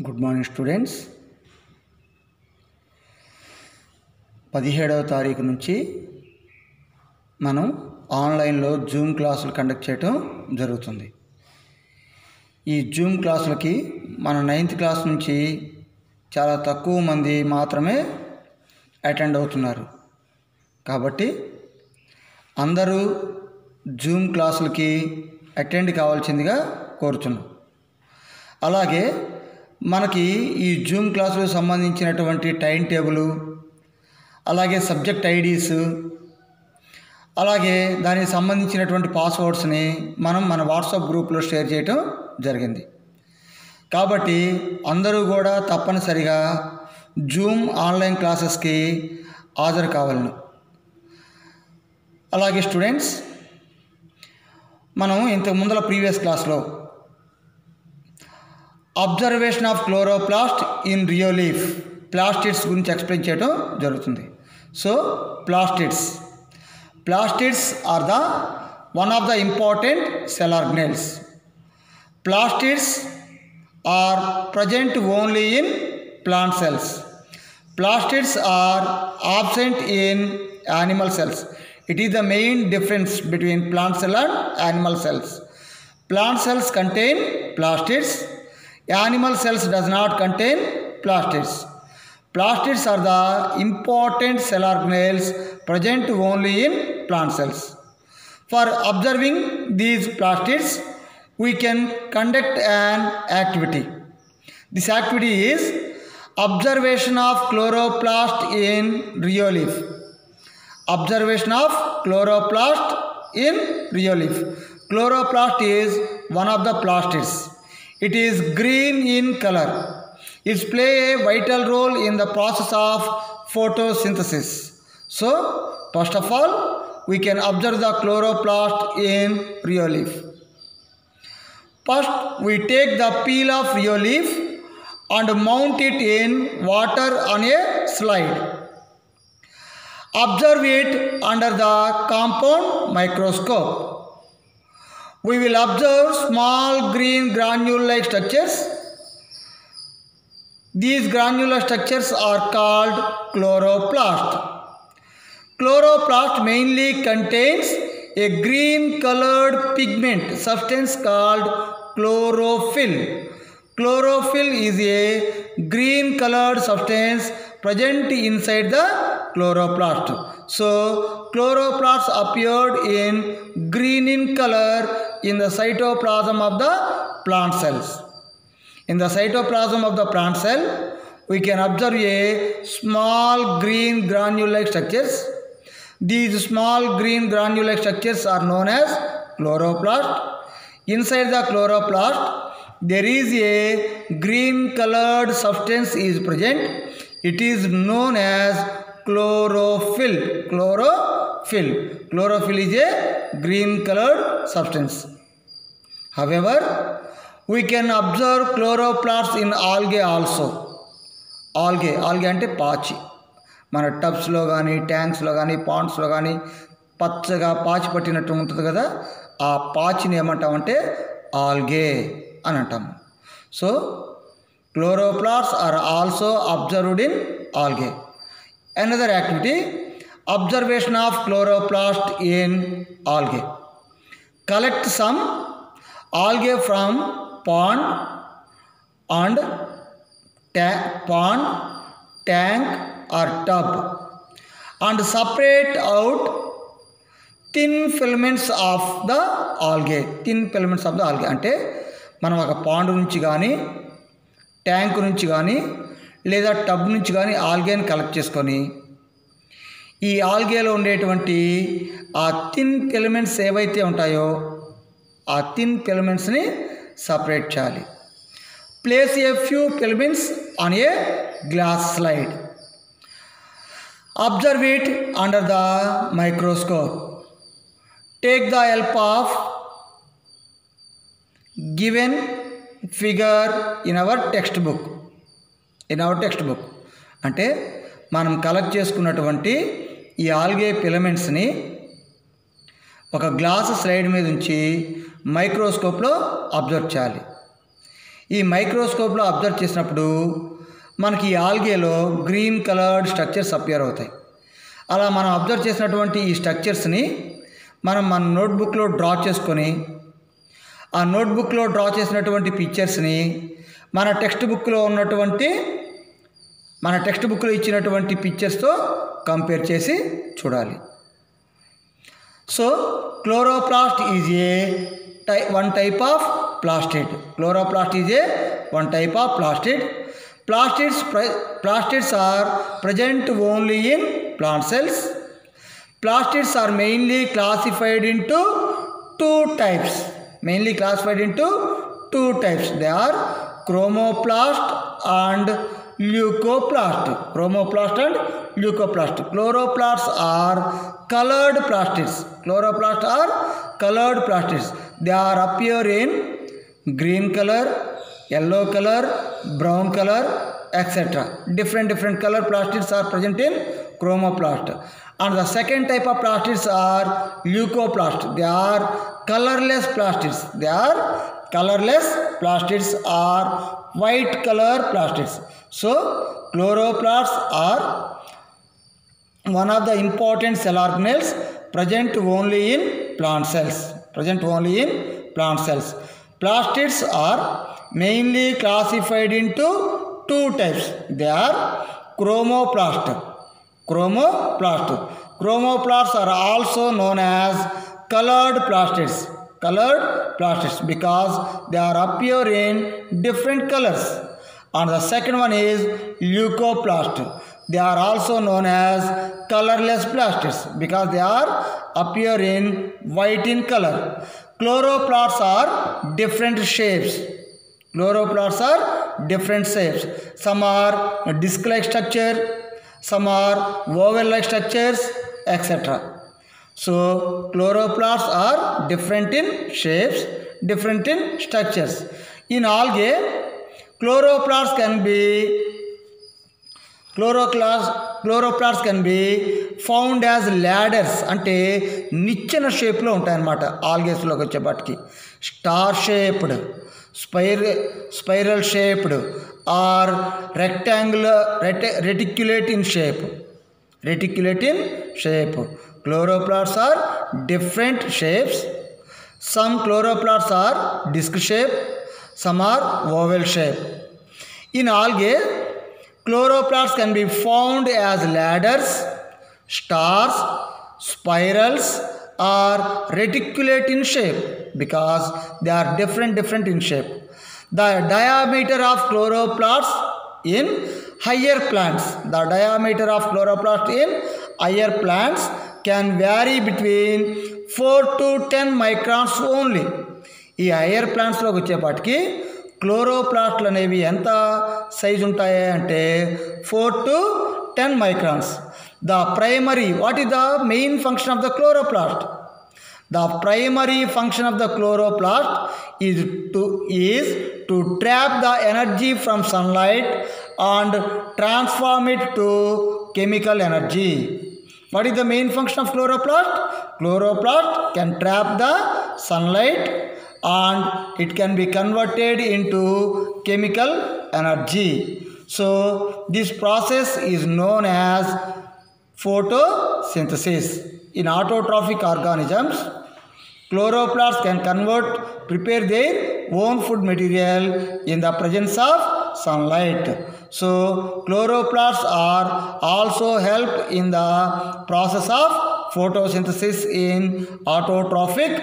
Good morning students. 17వ తారీఖు నుంచి మనం ఆన్లైన్లో జూమ్ క్లాసులు కండక్ట్ చేయటం జరుగుతుంది. ఈ జూమ్ క్లాసులకి మన 9th క్లాస్ నుంచి చాలా తక్కువ మంది మాత్రమే అటెండ్ అవుతున్నారు. కాబట్టి అందరూ జూమ్ క్లాసులకి అటెండ్ కావాల్సిందిగా కోరుతున్నాం. అలాగే మనకి ఈ జూమ్ క్లాసులకు సంబంధించినటువంటి టైం టేబుల్, అలాగే సబ్జెక్ట్ ఐడీస్, అలాగే దానికి సంబంధించినటువంటి పాస్వర్డ్స్ని మనం మన వాట్సాప్ గ్రూప్లో షేర్ చేయటం జరిగింది. కాబట్టి అందరూ కూడా తప్పనిసరిగా జూమ్ ఆన్లైన్ క్లాసెస్కి హాజరు కావాలను. అలాగే స్టూడెంట్స్, మనం ఇంతకు ముందర ప్రీవియస్ క్లాస్లో observation of chloroplast in rhoeo leaf plastids గురించి ఎక్స్ప్లెయిన్ చేయడం జరుగుతుంది. So plastids are the one of the important cell organelles. Plastids are present only in plant cells. Plastids are absent in animal cells. It is the main difference between plant cell and animal cells. Plant cells contain plastids. Animal cells does not contain plastids. Plastids are the important cell organelles present only in plant cells. For observing these plastids, we can conduct an activity. This activity is observation of chloroplast in rheoloef. Observation of chloroplast in rheoloef. Chloroplast is one of the plastids. It is green in color. It plays a vital role in the process of photosynthesis. So, first of all, we can observe the chloroplast in rheoloef. First, we take the peel of rheoloef and mount it in water on a slide. Observe it under the compound microscope. We will observe small green granule-like structures. These granular structures are called chloroplast. Chloroplast mainly contains a green-colored pigment substance called chlorophyll. Chlorophyll is a green-colored substance present inside the chloroplast. So, chloroplasts appeared in green in color in the cytoplasm of the plant cells. In the cytoplasm of the plant cell, we can observe a small green granule-like structures. These small green granule-like structures are known as chloroplast. Inside the chloroplast, there is a green colored substance is present. It is known as chlorophyll. Chlorophyll is a green colored substance. However, we can observe chloroplasts in algae also. Algae అంటే పాచి. మన టబ్స్లో కానీ, ట్యాంక్స్లో కానీ, పాండ్స్లో కానీ పచ్చగా పాచి పట్టినట్టు ఉంటుంది కదా, ఆ పాచిని ఏమంటామంటే ఆల్గే అని అంటాము. So chloroplasts are also observed in algae. Another activity, observation of chloroplast in algae. Collect some algae from pond, tank or tub and separate out thin filaments of the algae. Thin filaments of the algae అంటే మనం ఒక pond నుంచి కానీ, tank నుంచి కానీ, లేదా tub నుంచి కానీ ఆల్గేని కలెక్ట్ చేసుకొని ఈ ఆల్గేలో ఉండేటువంటి ఆ థిన్ ఫిలమెంట్స్ ఏవైతే ఉంటాయో ఆ థిన్ ఫిలమెంట్స్ని సపరేట్ చేయాలి. Place a few filaments on a glass slide. Observe it under the microscope. Take the help of given figure in our textbook. అంటే మనం కలెక్ట్ చేసుకున్నటువంటి ఈ ఆల్గే ఫిలమెంట్స్ని ఒక గ్లాస్ స్లైడ్ మీద ఉంచి మైక్రోస్కోప్లో అబ్జర్వ్ చేయాలి. ఈ మైక్రోస్కోప్లో అబ్జర్వ్ చేసినప్పుడు మనకి ఈ ఆల్గేలో గ్రీన్ కలర్డ్ స్ట్రక్చర్స్ అపియర్ అవుతాయి. అలా మనం అబ్జర్వ్ చేసినటువంటి ఈ స్ట్రక్చర్స్ని మనం మన నోట్బుక్లో డ్రా చేసుకొని ఆ నోట్బుక్లో డ్రా చేసినటువంటి పిక్చర్స్ని మన టెక్స్ట్ బుక్లో ఇచ్చినటువంటి పిక్చర్స్తో కంపేర్ చేసి చూడాలి. So chloroplast is one type of plastid. Chloroplast is one type of plastid. Plastids are present only in plant cells. Plastids are mainly classified into two types. They are chromoplast and leucoplast. Chloroplasts are colored plastids. They are appear in green color, yellow color, brown color, etc. Different color plastids are present in chromoplast. And the second type of plastids are leucoplast. They are colorless plastids are white color plastids. So chloroplasts are one of the important cell organelles present only in plant cells. Plastids are mainly classified into two types. They are chromoplasts are also known as colored plastids because they are appear in different colors. And the second one is leucoplast. They are also known as colorless plastids because they are appear in white in color. Chloroplasts are different shapes. Some are disc-like structure, some are oval-like structures, etc. So chloroplasts are different in shapes, different in structures. In algae, chloroplasts can be found as ladders. అంటే నిచ్చెన షేప్లో ఉంటాయన్నమాట. ఆల్గేస్లోకి వచ్చేపటికి star shaped, spiral shaped or reticulate in shape. Chloroplasts are different shapes. Some chloroplasts are disc shape, some are oval shape. In algae, chloroplasts can be found as ladders, stars, spirals or reticulate in shape because they are different in shape. The diameter of chloroplasts in higher plants can vary between 4 to 10 microns only. ఈ higher ప్లాంట్స్లోకి వచ్చేపాటికి క్లోరోప్లాస్ట్లు అనేవి ఎంత size ఉంటాయి అంటే 4 to 10 microns. What is the main function of the chloroplast? The primary function of the chloroplast is to trap the energy from sunlight and transform it to chemical energy. What is the main function of chloroplast? Chloroplast can trap the sunlight and it can be converted into chemical energy. So this process is known as photosynthesis. In autotrophic organisms, chloroplasts can prepare their own food material in the presence of sunlight. So chloroplasts are also help in the process of photosynthesis in autotrophic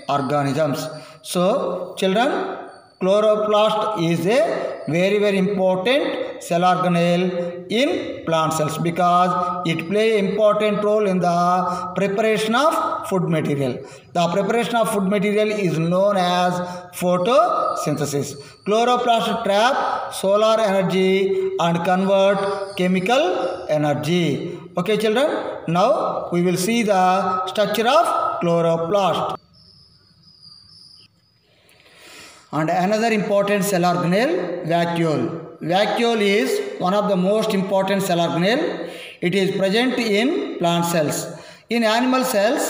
organisms. So children, chloroplast is a very important cell organelle in plant cells because it plays an important role in the preparation of food material. The preparation of food material is known as photosynthesis. Chloroplasts trap solar energy and convert chemical energy. Okay children, now we will see the structure of chloroplast. And another important cell organelle, vacuole. Vacuole is one of the most important cell organelle. It is present in plant cells. In animal cells,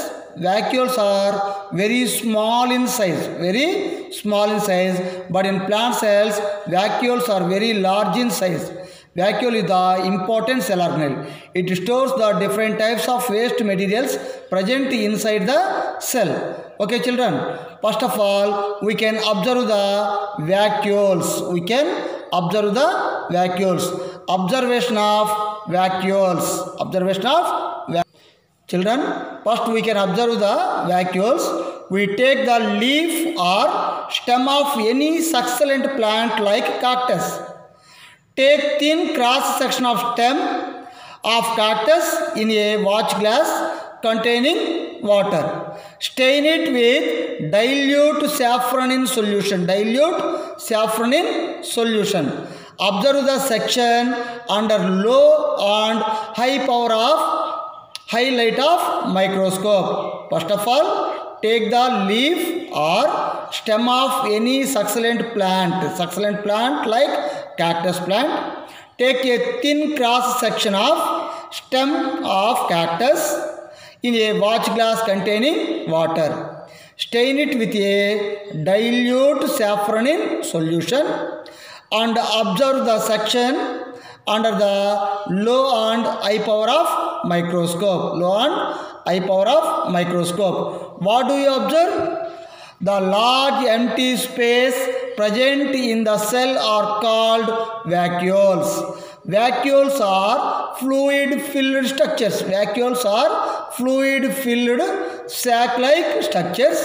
vacuoles are very small in size, very small in size, but in plant cells, vacuoles are very large in size. Vacuole is the important cell organelle. It stores the different types of waste materials present inside the cell. Okay, children. First of all, we can observe the vacuoles. We can observe the vacuoles. Observation of vacuoles. Observation of vacuoles. Children, first we can observe the vacuoles. We take the leaf or stem of any succulent plant like cactus. Take thin cross section of stem of cactus in a watch glass containing water. Stain it with dilute saffron in solution. Dilute saffron in solution. Observe the section under low and high power of highlight of microscope. First of all, take the leaf or stem of any succulent plant like cactus plant. Take a thin cross section of stem of cactus in a watch glass containing water. Stain it with a dilute saffron in solution and observe the section under the low and high power of microscope. Low and high power of microscope. What do you observe? The large empty space present in the cell are called vacuoles. Vacuoles are fluid-filled structures. Vacuoles are fluid-filled sac-like structures.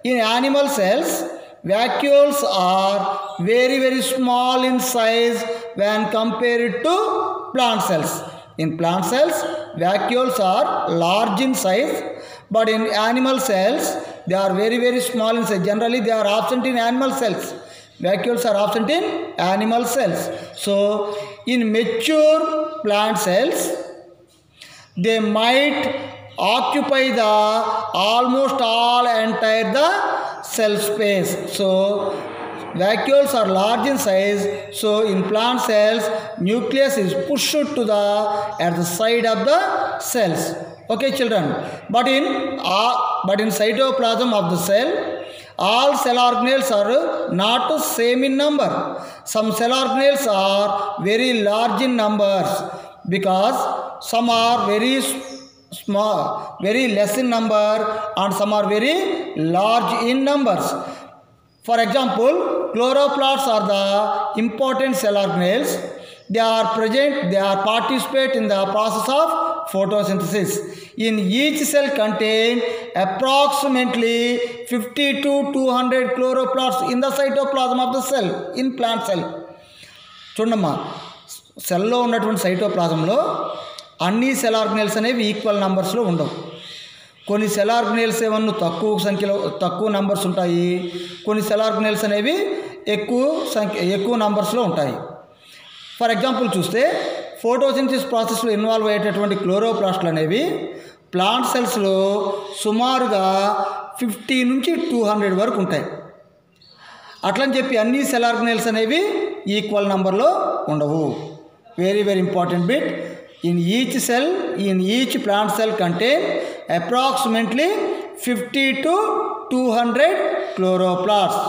In animal cells, vacuoles are very small in size when compared to plant cells. In plant cells, vacuoles are large in size, but in animal cells, they are very small in size. Generally, they are absent in animal cells. Vacuoles are absent in animal cells. So, in mature plant cells, they might occupy the almost all entire the cell space. So, vacuoles are large in size. So, in plant cells, nucleus is pushed to at the side of the cells. Okay, children. But in cytoplasm of the cell, all cell organelles are not same in number. Some cell organelles are very large in numbers because some are very small, very less in number, and some are very large in numbers. For example, chloroplasts are the important cell organelles. They participate in the process of photosynthesis. In each cell contain approximately 50 to 200 chloroplasts in the cytoplasm of the cell, in plant cell. చూడమ్మా, సెల్లో ఉన్నటువంటి సైటోప్లాజంలో అన్ని cell organelles అనేవి equal నంబర్స్లో ఉండవు. కొన్ని cell organelles ఏమన్నా తక్కువ numbers ఉంటాయి. కొన్ని సెల్ ఆర్గనెల్స్ అనేవి ఎక్కువ నంబర్స్లో ఉంటాయి. ఫర్ ఎగ్జాంపుల్ చూస్తే ఫోటోసింథసిస్ ప్రాసెస్లో ఇన్వాల్వ్ అయ్యేటటువంటి క్లోరోప్లాస్ట్లు అనేవి ప్లాంట్ సెల్స్లో సుమారుగా 50 నుంచి 200 వరకు ఉంటాయి. అట్లని చెప్పి అన్ని సెల్ ఆర్గనెల్స్ అనేవి ఈక్వల్ నెంబర్లో ఉండవు. Very important bit. In each plant cell contain approximately 50 to 200 chloroplasts.